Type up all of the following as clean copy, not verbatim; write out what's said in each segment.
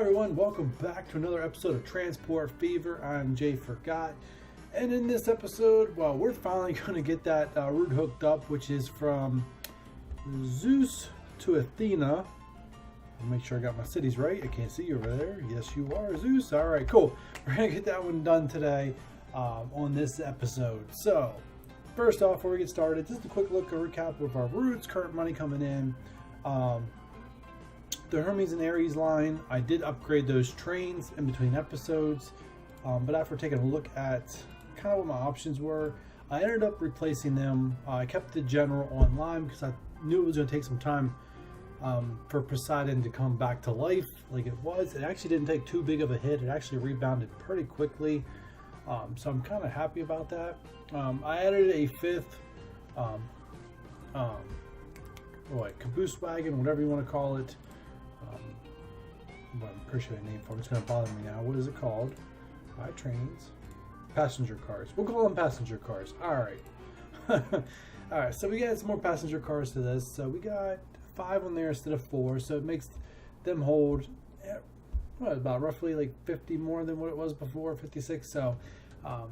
everyone, welcome back to another episode of Transport Fever. I'm Jay Forgot, and in this episode, well, we're finally going to get that route hooked up, which is from Zeus to Athena. I'll make sure I got my cities right. I can't see you over there. Yes, you are, Zeus. All right, cool. We're going to get that one done today on this episode. So, first off, before we get started, just a quick look, a recap of our routes, current money coming in. The Hermes and Ares line, I did upgrade those trains in between episodes, but after taking a look at kind of what my options were, I ended up replacing them. I kept the General online because I knew it was going to take some time for Poseidon to come back to life like it was. It actually didn't take too big of a hit. It actually rebounded pretty quickly, so I'm kind of happy about that. I added a fifth caboose wagon, whatever you want to call it. I'm pretty sure the name for it. It's going to bother me now. What is it called? Trains. Passenger cars. We'll call them passenger cars. Alright. Alright, so we got some more passenger cars to this. So we got 5 on there instead of 4. So it makes them hold about roughly like 50 more than what it was before, 56. So, not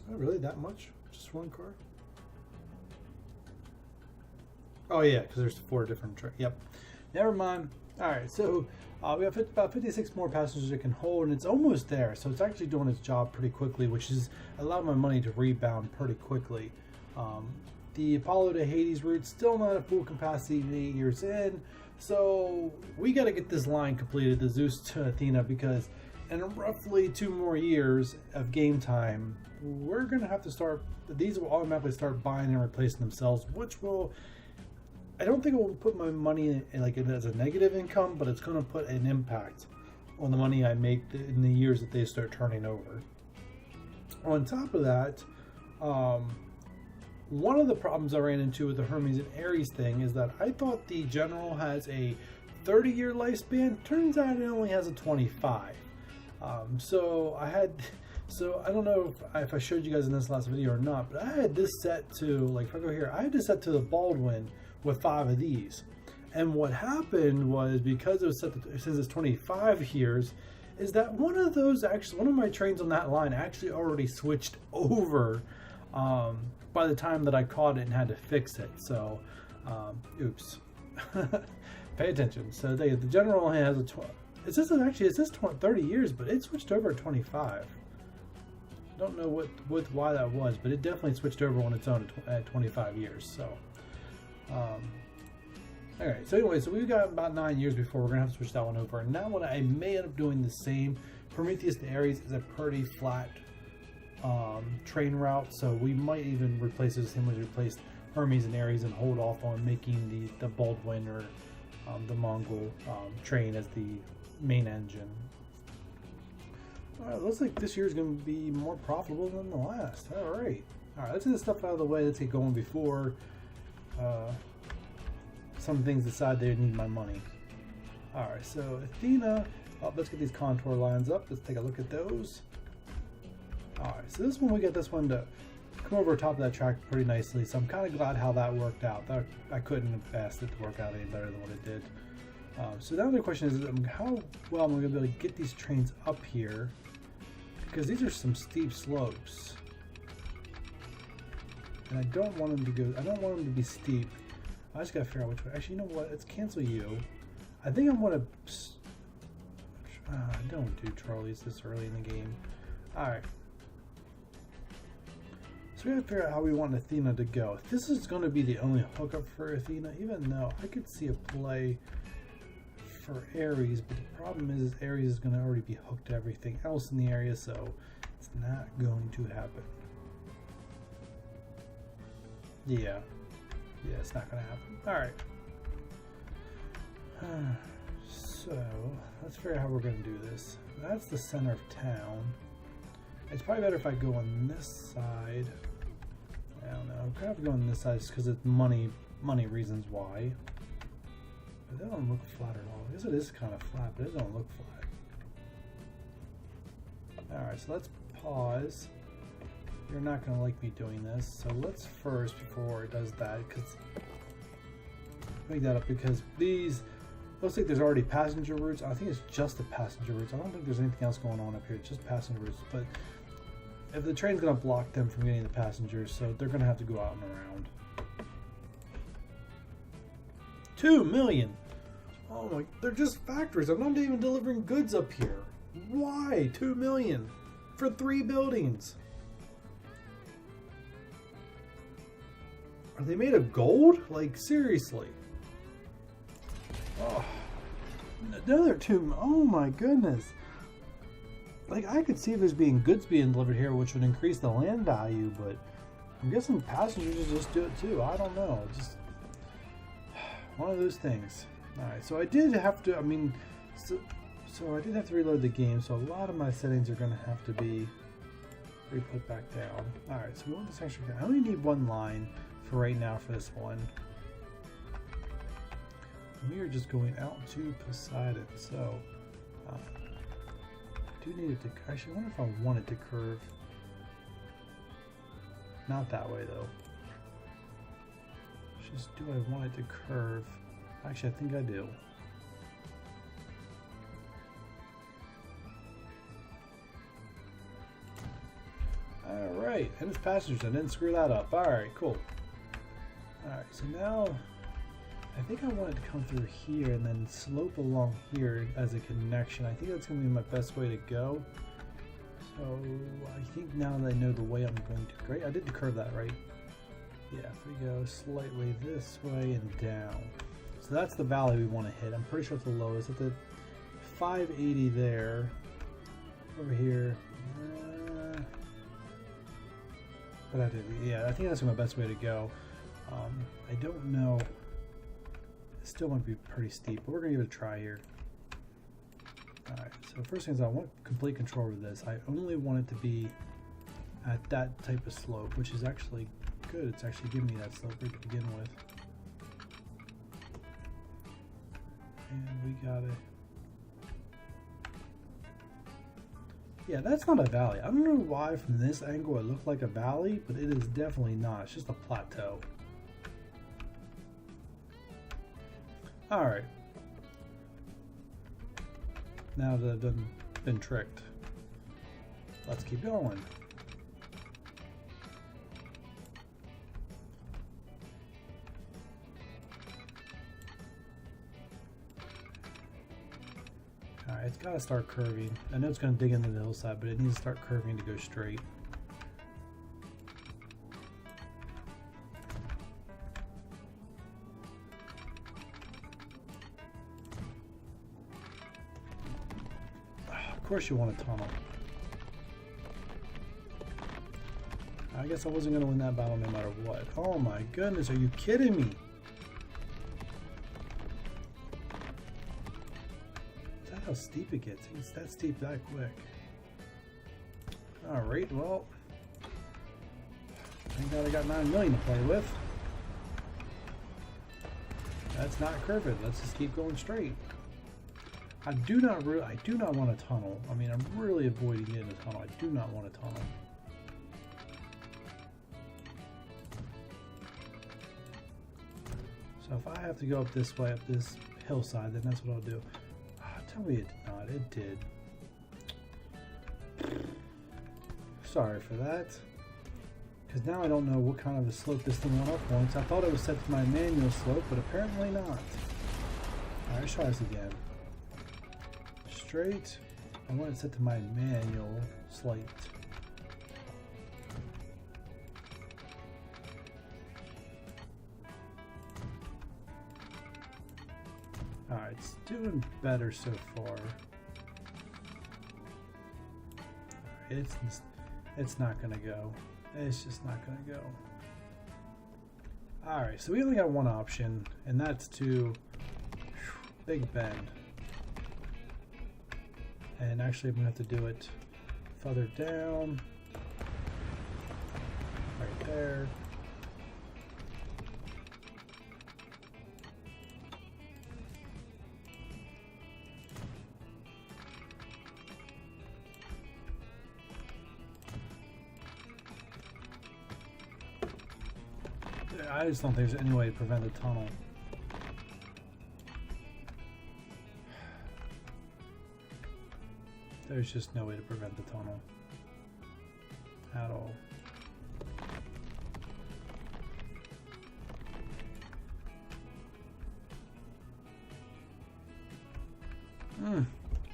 really that much. Just one car. Oh yeah, because there's 4 different trains. Yep. Never mind. Alright, so we have about 56 more passengers it can hold, and it's almost there. So it's actually doing its job pretty quickly, which is allowed my money to rebound pretty quickly. The Apollo to Hades route still not at full capacity 8 years in. So we got to get this line completed, the Zeus to Athena, because in roughly 2 more years of game time, we're going to have to start, these will automatically start buying and replacing themselves, which will, I don't think it will put my money in like as a negative income, but it's going to put an impact on the money I make in the years that they start turning over. On top of that, one of the problems I ran into with the Hermes and Ares thing is that I thought the General has a 30-year lifespan. Turns out it only has a 25. So I don't know if I showed you guys in this last video or not, but I had this set to, like if I go here, I had this set to the Baldwin with 5 of these. And what happened was, because it was set to, since it's 25 years, is that one of my trains on that line actually already switched over by the time that I caught it and had to fix it. So, oops. Pay attention. So the General only has it says 30 years, but it switched over at 25. I don't know why that was, but it definitely switched over on its own at 25 years. So, alright, so anyway, so we've got about 9 years before we're going to have to switch that one over. And now what I may end up doing the same. Prometheus to Ares is a pretty flat train route, so we might even replace it the same way we replaced Hermes and Ares and hold off on making the Baldwin or the Mongol train as the main engine. Alright, looks like this year is going to be more profitable than the last. Alright, let's get this stuff out of the way. Let's get going before some things decide they need my money. Alright, so Athena, let's get these contour lines up. Let's take a look at those. Alright, so this one, we get this one to come over top of that track pretty nicely, so I'm kind of glad how that worked out. I couldn't have asked it to work out any better than what it did. So now the question is, how well am I going to be able to get these trains up here? Because these are some steep slopes. And I don't want them to be steep. I just got to figure out which way. Actually, you know what? Let's cancel you. I think I'm going to... don't do trolleys this early in the game. Alright. So we gotta figure out how we want Athena to go. This is going to be the only hookup for Athena, even though I could see a play for Ares, but the problem is Ares is going to already be hooked to everything else in the area, so it's not going to happen. Yeah, it's not going to happen. Alright. So, let's figure out how we're going to do this. That's the center of town. It's probably better if I go on this side. I don't know. I'm kind of going on this side just because it's money reasons why. But that don't look flat at all. I guess it is kind of flat, but it doesn't look flat. Alright, so let's pause. You're not going to like me doing this. So let's first, before it does that, make that up, because these Looks like there's already passenger routes. I think it's just the passenger routes. I don't think there's anything else going on up here. It's just passenger routes. But if the train's going to block them from getting the passengers, so they're going to have to go out and around. 2 million! Oh my, they're just factories. I'm not even delivering goods up here. Why? 2 million for 3 buildings. Are they made of gold? Like, seriously. Oh, another 2. Oh my goodness. Like, I could see if there's goods being delivered here, which would increase the land value, but I'm guessing passengers will just do it too. I don't know. Just one of those things. Alright, so I did have to, so I did have to reload the game, so a lot of my settings are going to have to be re-put back down. Alright, so we want this extra. I only need 1 line for right now for this one. We are just going out to Poseidon, so I do need it to. Actually, I wonder if I want it to curve. Not that way though. Just do I want it to curve? Actually, I think I do. Alright, and it's passengers. I didn't screw that up. Alright, cool. Alright, so now I think I want it to come through here and then slope along here as a connection. I think that's going to be my best way to go. So I think now that I know the way I'm going to... Great, I did curve that, right? Yeah, if we go slightly this way and down. So that's the valley we want to hit. I'm pretty sure it's the lowest. At the 580 there. Over here. But I did, yeah, I think that's my best way to go. I don't know. It still might be pretty steep, but we're going to give it a try here. Alright, so first thing is I want complete control over this. I only want it to be at that type of slope, which is actually good. It's actually giving me that slope right to begin with. And we got it. Yeah, that's not a valley. I don't know why from this angle it looked like a valley, but it is definitely not. It's just a plateau. Alright. Now that I've been tricked, let's keep going. Alright, it's got to start curving. I know it's going to dig into the hillside, but it needs to start curving to go straight. Of course you want a tunnel. I guess I wasn't going to win that battle no matter what. Oh my goodness, are you kidding me? Is that how steep it gets? It's that steep that quick. Alright, well. Thank God I got 9 million to play with. That's not curved. Let's just keep going straight. I do not want a tunnel. I mean, I'm really avoiding getting a tunnel. I do not want a tunnel. So if I have to go up this way, up this hillside, then that's what I'll do. Tell me it did not. It did. Sorry for that. Because now I don't know what kind of a slope this thing went up on. So I thought it was set to my manual slope, but apparently not. Alright, let's try this again. Straight. I want it set to my manual slight. Alright, it's doing better so far. It's not gonna go. It's just not gonna go. Alright, so we only got one option, and that's to Big Bend. And actually I'm gonna have to do it further down. Right there. I just don't think there's any way to prevent the tunnel. There's just no way to prevent the tunnel at all.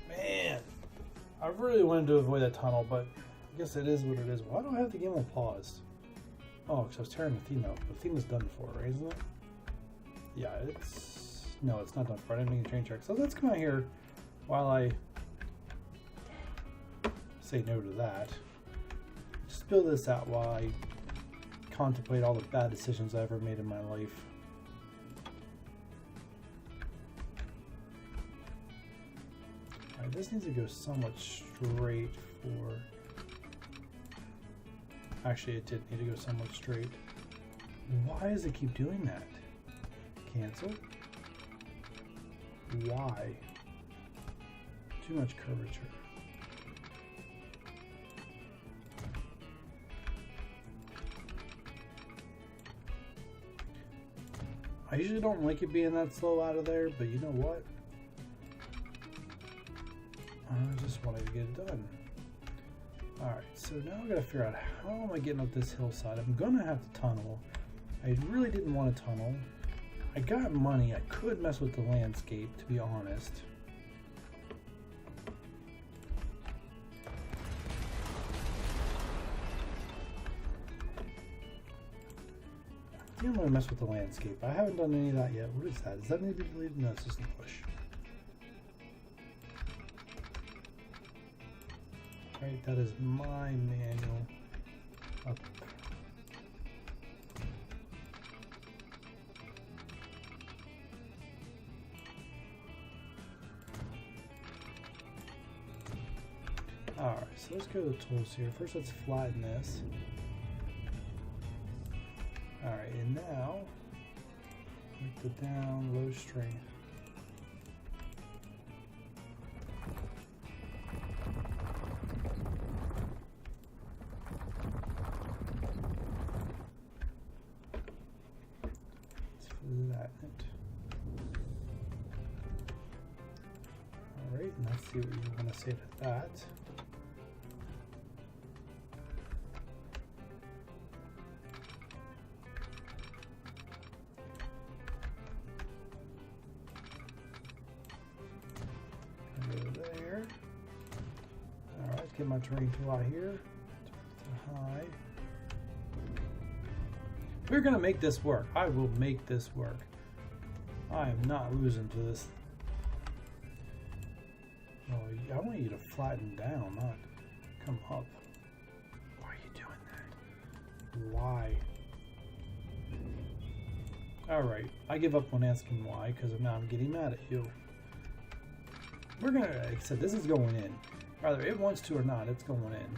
Man, I really wanted to avoid that tunnel, but I guess it is what it is. Why do I have the game on pause? Oh, because I was tearing the theme out. The theme is done for, right, isn't it? Yeah, it's... No, it's not done for. I didn't make a train track. So let's come out here while I say no to that. Just build this out while I contemplate all the bad decisions I ever made in my life. Alright, this needs to go somewhat straight for... Actually, it did need to go somewhat straight. Why does it keep doing that? Cancel? Why? Too much curvature. I usually don't like it being that slow out of there, but you know what? I just wanted to get it done. Alright, so now I gotta figure out how am I getting up this hillside. I'm gonna have to tunnel. I really didn't want to tunnel. I got money. I could mess with the landscape, to be honest. I think I'm gonna mess with the landscape. I haven't done any of that yet. What is that? Does that need to be deleted? No, it's just a push. Right, that is my manual up. Alright, so let's go to the tools here. First, let's flatten this. Alright, and now, make the down low strength. Alright, and let's see what you want to say to that. Go there. Alright, let's get my terrain tool out here. High. We're gonna make this work. I will make this work. I am not losing to this. Oh, I want you to flatten down, not come up. Why are you doing that? Why? Alright, I give up on asking why, because now I'm getting mad at you. We're gonna, like I said, this is going in. Whether it wants to or not, it's going in.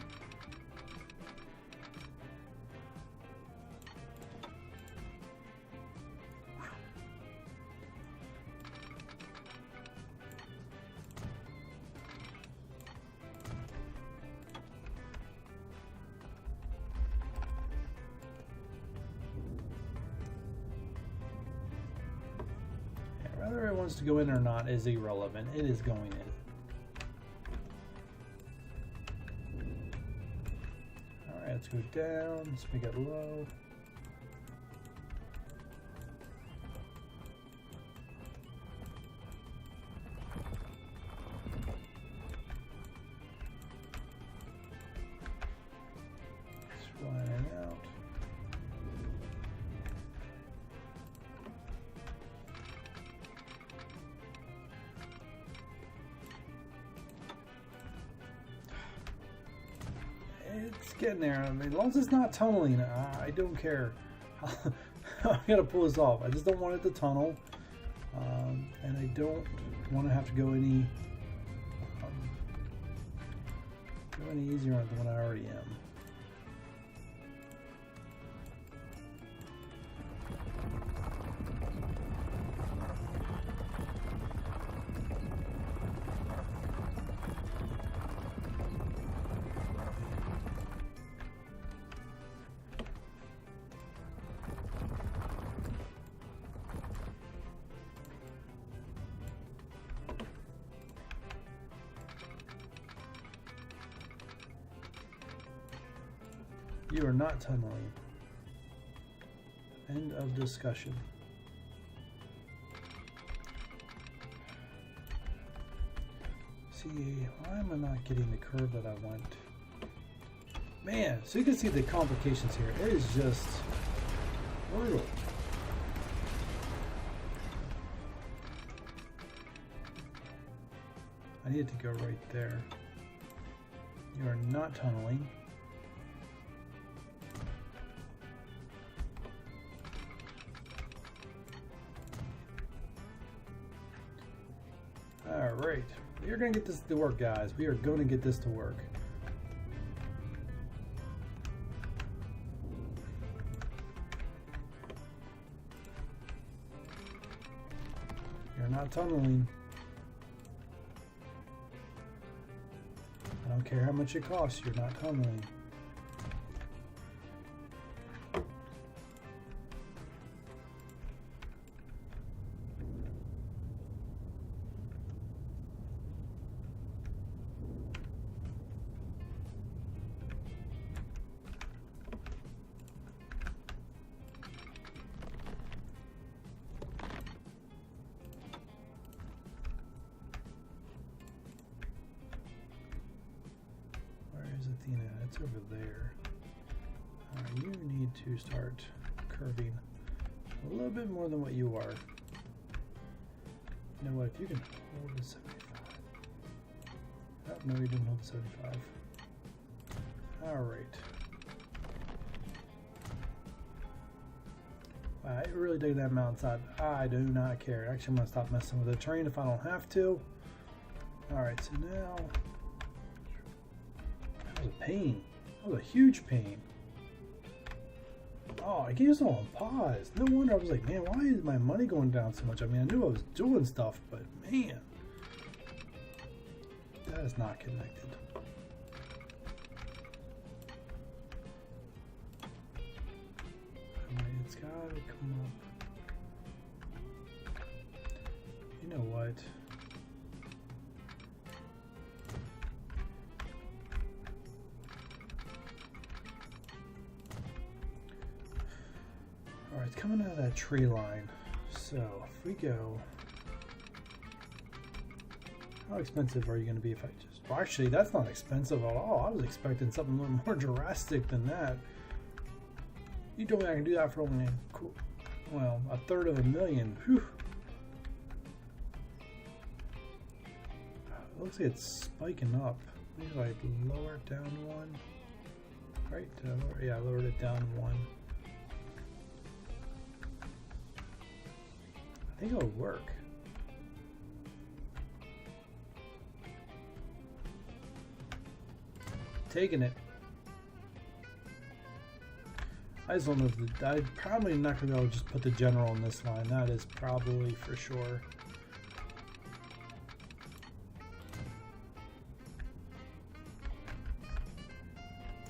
Whether it wants to go in or not is irrelevant. It is going in. Alright, let's go down. Let's make it low. Let's flatten it out. It's getting there. I mean, as long as it's not tunneling, I don't care. I gotta pull this off. I just don't want it to tunnel, and I don't want to have to go any easier on it than what I already am. You are not tunneling. End of discussion. See, why am I not getting the curve that I want? Man, so you can see the complications here. It is just brutal. I need to go right there. You are not tunneling. Alright, we're going to get this to work, guys. We are going to get this to work. You're not tunneling. I don't care how much it costs, you're not tunneling. Athena, it's over there. You need to start curving a little bit more than what you are. You know what, if you can hold the 75. Oh, no, you didn't hold the 75. Alright. I really dig that mountainside. I do not care. Actually, I'm going to stop messing with the terrain if I don't have to. Alright, so now... That was a pain. That was a huge pain. Oh, I gave this all on pause. No wonder I was like, man, why is my money going down so much? I mean, I knew I was doing stuff, but man, that is not connected. I mean, it's gotta come up. You know what? Alright, it's coming out of that tree line. So, if we go... How expensive are you going to be if I just... Well, actually, that's not expensive at all. I was expecting something a little more drastic than that. You told me I can do that for only, well, $1/3 Whew. It looks like it's spiking up. Maybe like lower it down one. Right? Yeah, I lowered it down one. I think it'll work. Taking it. I just don't know if I'm probably not going to be able to just put the general on this line. That is probably for sure.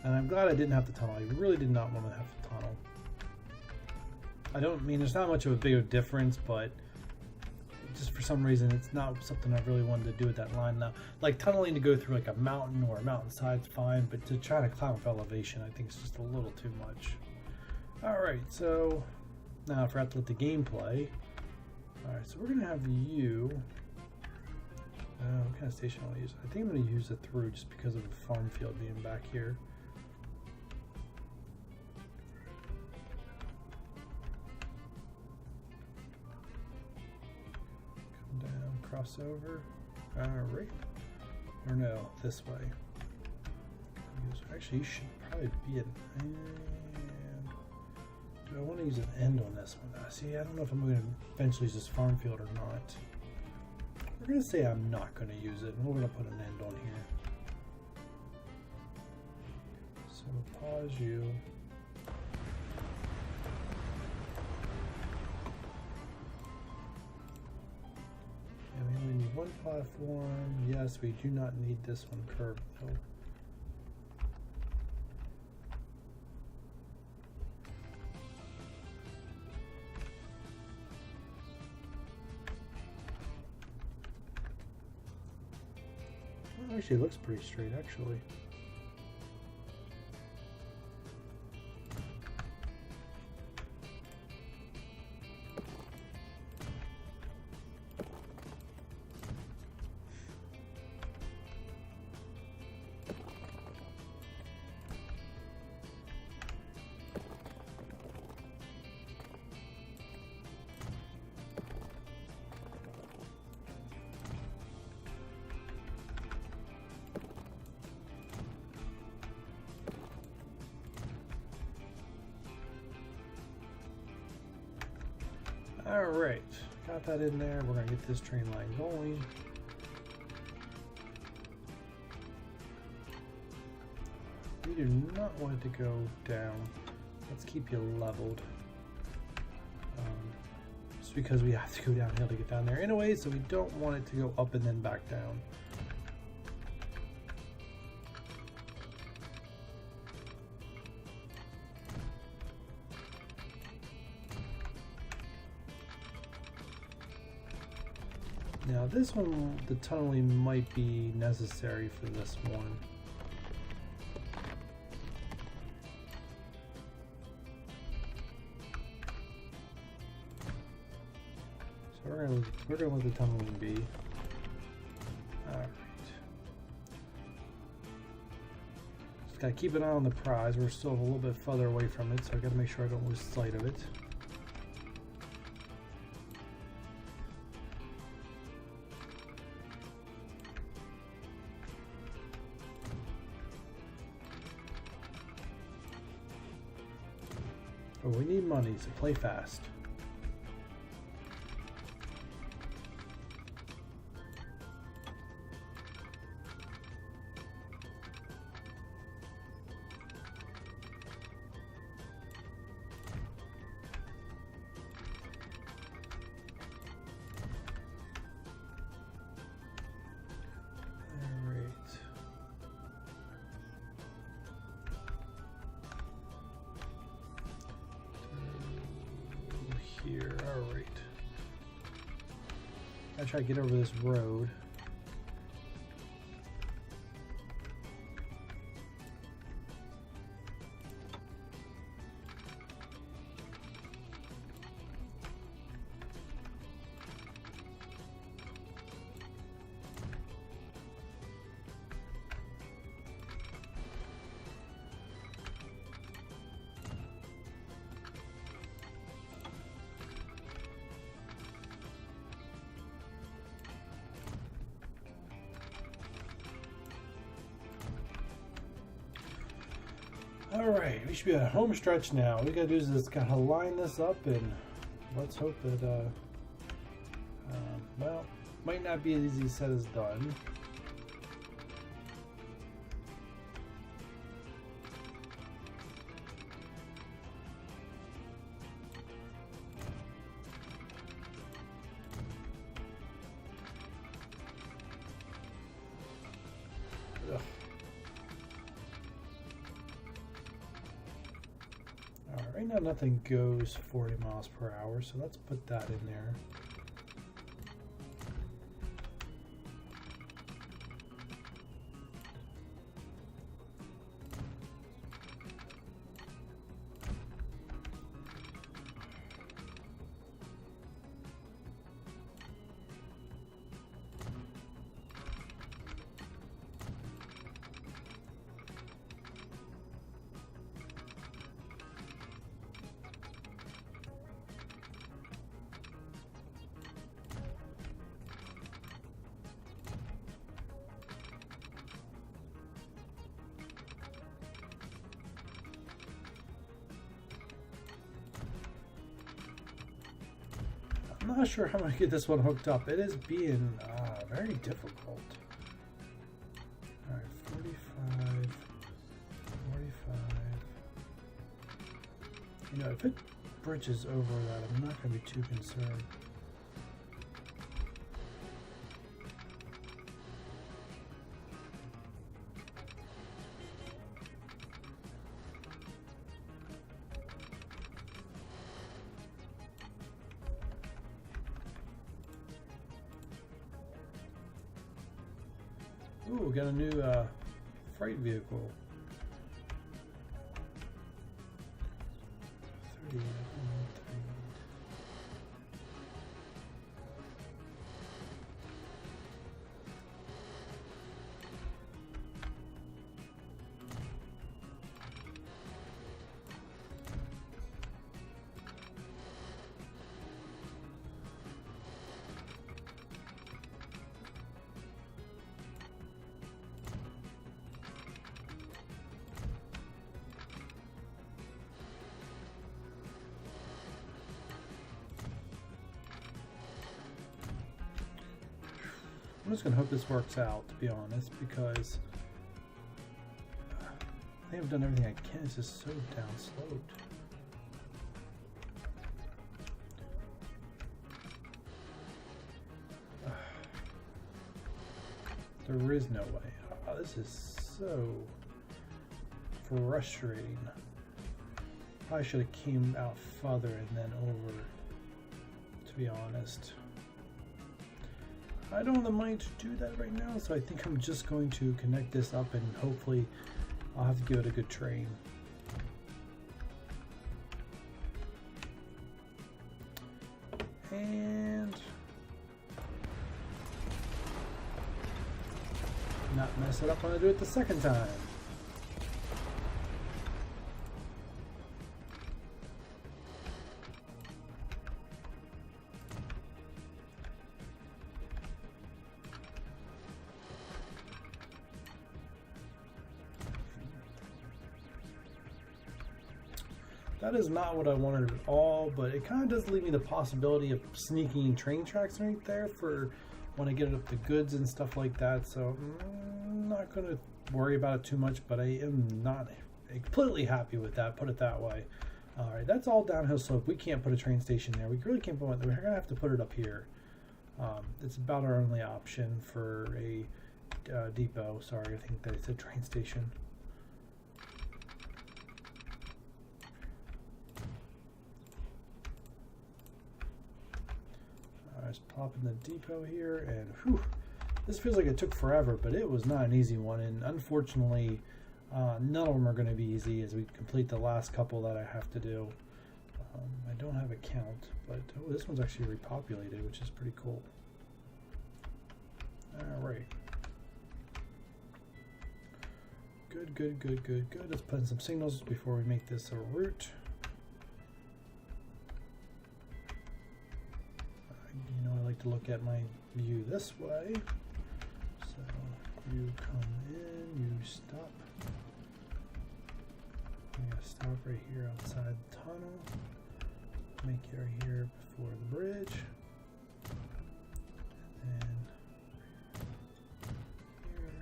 And I'm glad I didn't have to tunnel. I really did not want to have to tunnel. I don't mean there's not much of a big difference, but just for some reason it's not something I really wanted to do with that line now. Like tunneling to go through like a mountain or a mountainside's fine, but to try to climb up elevation I think it's just a little too much. Alright, so now I forgot to let the game play. Alright, so we're gonna have you what kind of station I'll use? I think I'm gonna use it through just because of the farm field being back here. Crossover. Alright. Or no, this way. Actually, you should probably be an end. Do I want to use an end on this one? See, I don't know if I'm going to eventually use this farm field or not. We're going to say I'm not going to use it, and we're going to put an end on here. So pause you. We only need one platform. Yes, we do not need this one curved though. Well, actually, it looks pretty straight, actually. Alright, got that in there. We're going to get this train line going. We do not want it to go down. Let's keep you leveled. Just because we have to go downhill to get down there anyway, so we don't want it to go up and then back down. Now this one, the tunneling might be necessary for this one. So we're gonna let the tunneling be. Alright. Just gotta keep an eye on the prize. We're still a little bit further away from it, so I gotta make sure I don't lose sight of it. But we need money, so play fast. Here, alright. I try to get over this road. Alright, we should be at home stretch now. All we gotta do is just kind of line this up and let's hope that, well, might not be as easy said as done. Ugh. Right now nothing goes 40 miles per hour, so let's put that in there. I'm not sure how I'm going to get this one hooked up. It is being very difficult. Alright, 45, 45. You know, if it bridges over that, I'm not going to be too concerned. Ooh, we got a new freight vehicle. 38. I'm just gonna hope this works out, to be honest, because I think I've done everything I can. It's just so downsloped. There is no way. Oh, this is so frustrating. I should have came out further and then over, to be honest. I don't have the money to do that right now, so I think I'm just going to connect this up and hopefully I'll have to give it a good train. And not mess it up when I do it the second time. That is not what I wanted at all, but it kind of does leave me the possibility of sneaking train tracks right there for when I get it up to goods and stuff like that. So I'm not going to worry about it too much, but I am not completely happy with that, put it that way. All right, that's all downhill slope. We can't put a train station there. We really can't put one there. We're going to have to put it up here. It's about our only option for a depot. Sorry, I think that it's a train station. Just plop in the depot here, and whew, this feels like it took forever, but it was not an easy one, and unfortunately none of them are going to be easy as we complete the last couple that I have to do. I don't have a count, but oh, this one's actually repopulated, which is pretty cool. Alright. Good, good, good, good, good. Let's put in some signals before we make this a route. You know, I like to look at my view this way. So you come in, you stop. I'm gonna stop right here outside the tunnel. Make it right here before the bridge. And here.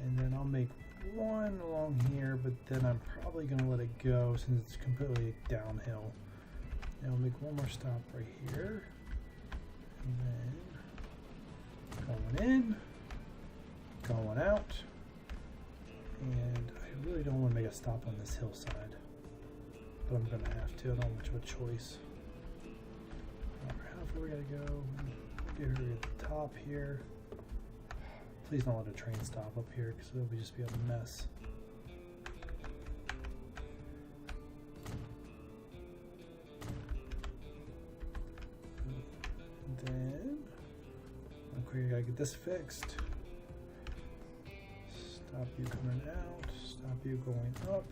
And then I'll make one along here, but then I'm probably gonna let it go since it's completely downhill. And I'll make one more stop right here. And then going in, going out, and I really don't want to make a stop on this hillside, but I'm going to have to. I don't have much of a choice. Alright, how far we gotta go? Get her at the top here. Please don't let a train stop up here because it'll just be a mess. Then, okay, I gotta get this fixed. Stop you coming out, stop you going up.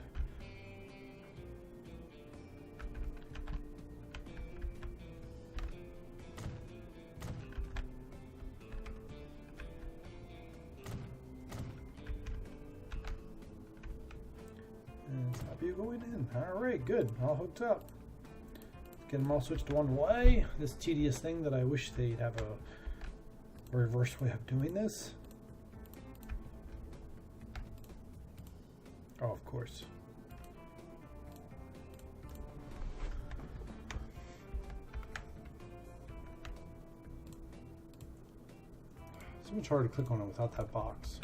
And stop you going in. Alright, good, all hooked up. Get them all switched to one way. This tedious thing that I wish they'd have a reverse way of doing this. Oh, of course. So much harder to click on it without that box.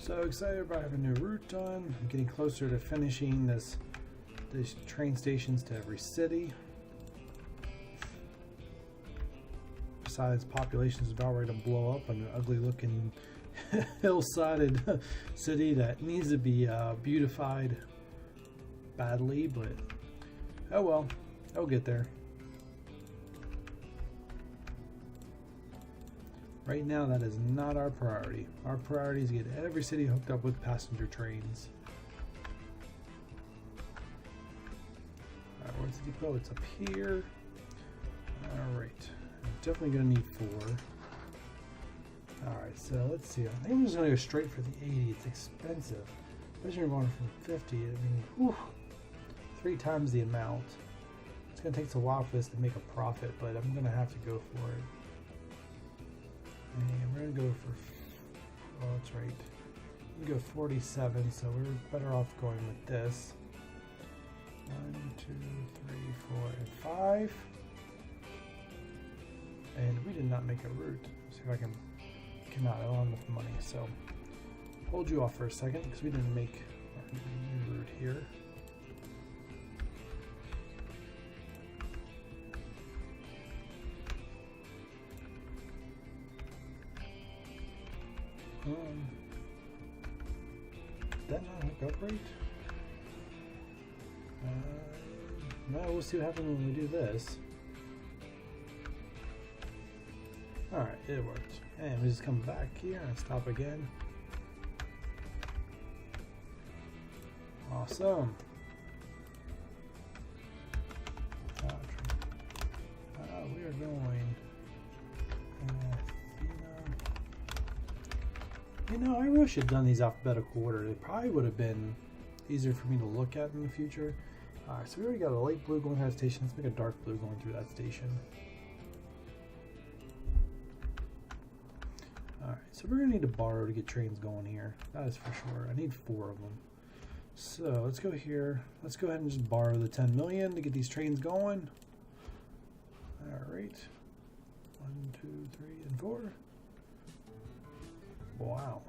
So excited about having a new route done. I'm getting closer to finishing these train stations to every city. Besides, population is about ready to blow up an ugly looking hillsided city that needs to be beautified badly, but oh well, I'll get there. Right now, that is not our priority. Our priority is to get every city hooked up with passenger trains. Alright, where's the depot? It's up here. Alright, I'm definitely going to need 4. Alright, so let's see. I think I'm just going to go straight for the 80. It's expensive. Especially when you're going from 50. I mean, whew, 3 times the amount. It's going to take a while for this to make a profit, but I'm going to have to go for it. And we're going to go for, oh, that's right. We go 47, so we're better off going with this. 1, 2, 3, 4, and 5. And we did not make a route. Let's see if I cannot. I don't have enough money, so hold you off for a second because we didn't make our new route here. Did that not hook up right? No, we'll see what happens when we do this. Alright, it worked. And we just come back here and stop again. Awesome. We are going. You know, I really should have done these alphabetical order. They probably would have been easier for me to look at in the future. Alright, so we already got a light blue going through that station. Let's make a dark blue going through that station. Alright, so we're going to need to borrow to get trains going here. That is for sure. I need 4 of them. So let's go here. Let's go ahead and just borrow the 10 million to get these trains going. Alright. 1, 2, 3, and 4. Wow.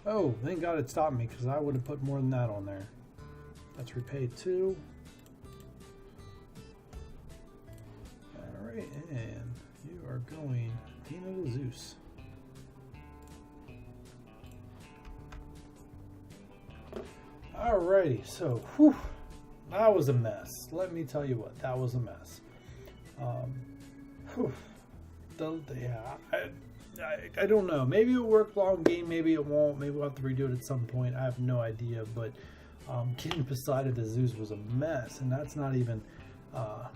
Oh, thank God it stopped me because I would have put more than that on there. Let's repay 2. Alright, and you are going Athena to Zeus. Alrighty, so whew, that was a mess. Let me tell you what, that was a mess. I don't know. Maybe it'll work long game, maybe it won't. Maybe we'll have to redo it at some point. I have no idea. But getting Poseidon to Zeus was a mess, and that's not even. I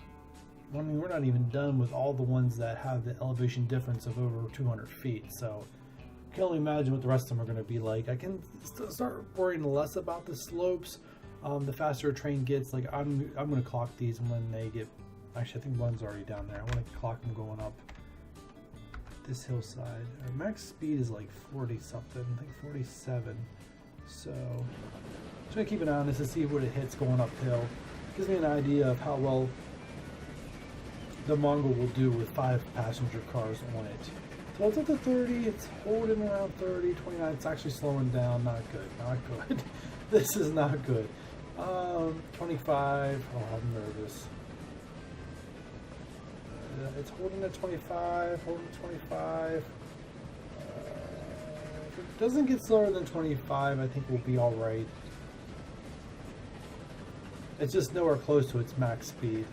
mean, we're not even done with all the ones that have the elevation difference of over 200 feet. So I can only imagine what the rest of them are going to be like. I can start worrying less about the slopes. The faster a train gets, like I'm going to clock these when they get. Actually, I think one's already down there. I want to clock them going up this hillside. Our max speed is like 40 something, I think 47. So just gonna keep an eye on this to see what it hits going uphill. Gives me an idea of how well the Mongol will do with 5 passenger cars on it. So it's up to 30, it's holding around 30, 29, it's actually slowing down. Not good, not good. This is not good. 25, oh, I'm nervous. It's holding at 25, holding at 25. If it doesn't get slower than 25, I think we'll be alright. It's just nowhere close to its max speed.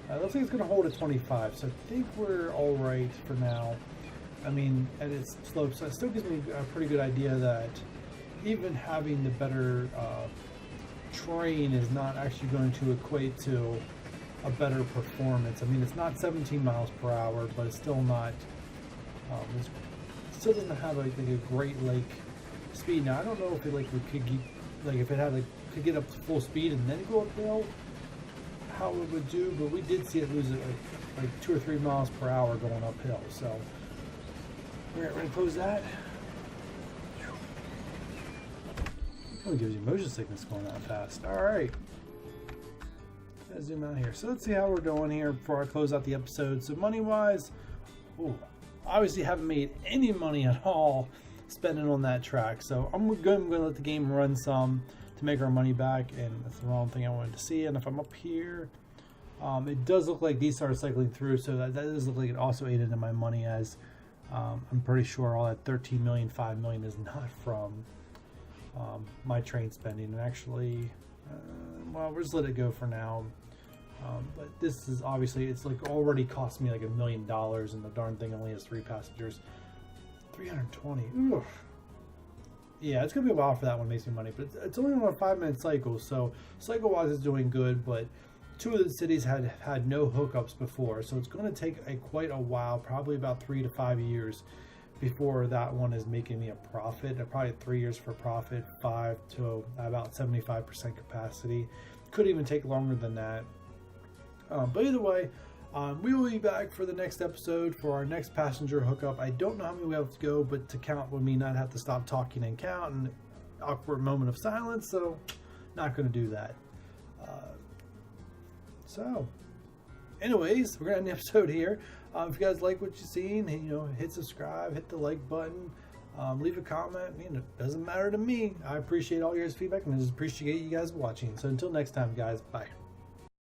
It looks like it's going to hold at 25, so I think we're alright for now. I mean, at its slope, so it still gives me a pretty good idea that even having the better train is not actually going to equate to a better performance. I mean, it's not 17 miles per hour, but it's still not. It still doesn't have like a great speed. Now I don't know if it if it had could get up to full speed and then go uphill, how it would do. But we did see it lose it like 2 or 3 miles per hour going uphill. So all right, ready to close that. It gives you motion sickness going that fast. All right. Let's zoom out here. So let's see how we're doing here before I close out the episode. So money-wise, obviously haven't made any money at all spending on that track. So I'm going to let the game run some to make our money back, and that's the wrong thing I wanted to see. And if I'm up here, it does look like these started cycling through, so that does look like it also ate into my money, as I'm pretty sure all that 13 million, 5 million is not from my train spending. And actually, well, we'll just let it go for now. But this is obviously, it's like already cost me like $1 million, and the darn thing only has 3 passengers. 320. Oof. Yeah, it's gonna be a while for that one. Makes me money, but it's only on a 5-minute cycle, so cycle-wise it's doing good. But 2 of the cities had no hookups before, so it's going to take quite a while, probably about 3 to 5 years, before that one is making me a profit. Probably 3 years for profit, 5 to about 75% capacity. Could even take longer than that. But either way, we will be back for the next episode for our next passenger hookup. I don't know how many we have to go, but to count would mean I'd have to stop talking and count, and awkward moment of silence, so not going to do that. So anyways, we're going to end the episode here. If you guys like what you've seen, hit subscribe, hit the like button, leave a comment. It doesn't matter to me. I appreciate all your feedback, and I just appreciate you guys watching. So until next time, guys, bye.